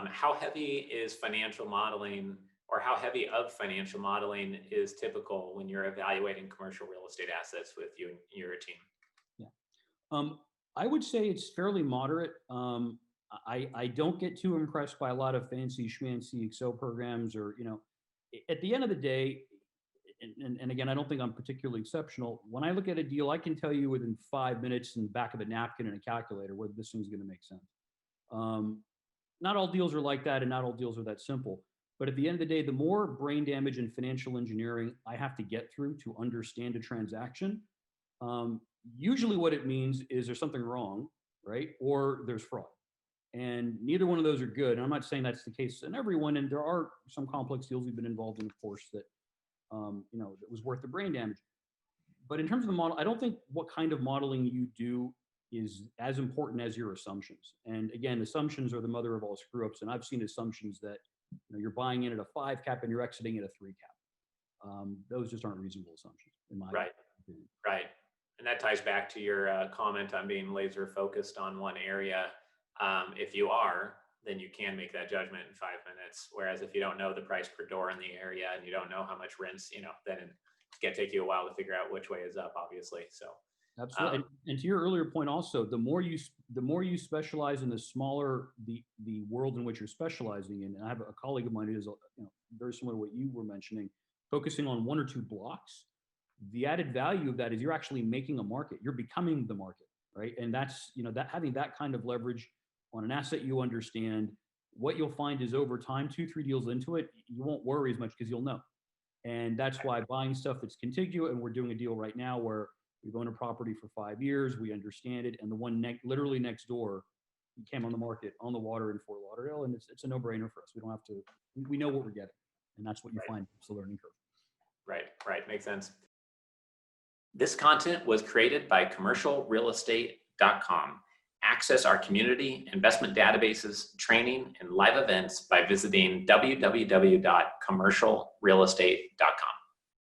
how heavy is financial modeling, or how heavy of financial modeling is typical when you're evaluating commercial real estate assets with you and your team? Yeah. I would say it's fairly moderate. I don't get too impressed by a lot of fancy schmancy Excel programs, or, at the end of the day, and again, I don't think I'm particularly exceptional. When I look at a deal, I can tell you within 5 minutes in the back of a napkin and a calculator whether this thing's going to make sense. Not all deals are like that, and not all deals are that simple. But at the end of the day, the more brain damage and financial engineering I have to get through to understand a transaction, usually what it means is there's something wrong, right? Or there's fraud. And neither one of those are good. And I'm not saying that's the case in everyone. And there are some complex deals we've been involved in, of course, that that was worth the brain damage. But in terms of the model, I don't think what kind of modeling you do is as important as your assumptions. And again, assumptions are the mother of all screw ups. And I've seen assumptions that you're buying in at a 5 cap and you're exiting at a 3 cap. Those just aren't reasonable assumptions, in my opinion. Right. And that ties back to your comment on being laser focused on one area. If you are, then you can make that judgment in 5 minutes. Whereas if you don't know the price per door in the area and you don't know how much rents, then it's going to take you a while to figure out which way is up, obviously. So absolutely. And to your earlier point also, the more you specialize in, the smaller the world in which you're specializing in. And I have a colleague of mine who is very similar to what you were mentioning, focusing on 1 or 2 blocks. The added value of that is you're actually making a market. You're becoming the market, right? And that's, that having that kind of leverage on an asset you understand, what you'll find is over time, 2-3 deals into it, you won't worry as much because you'll know. And that's why buying stuff that's contiguous, and we're doing a deal right now where we've owned a property for 5 years, we understand it, and the one literally next door came on the market on the water in Fort Lauderdale, and it's a no-brainer for us. We don't have to, we know what we're getting, and that's what you find. It's the learning curve. Right. Makes sense. This content was created by commercialrealestate.com. Access our community, investment databases, training, and live events by visiting www.commercialrealestate.com.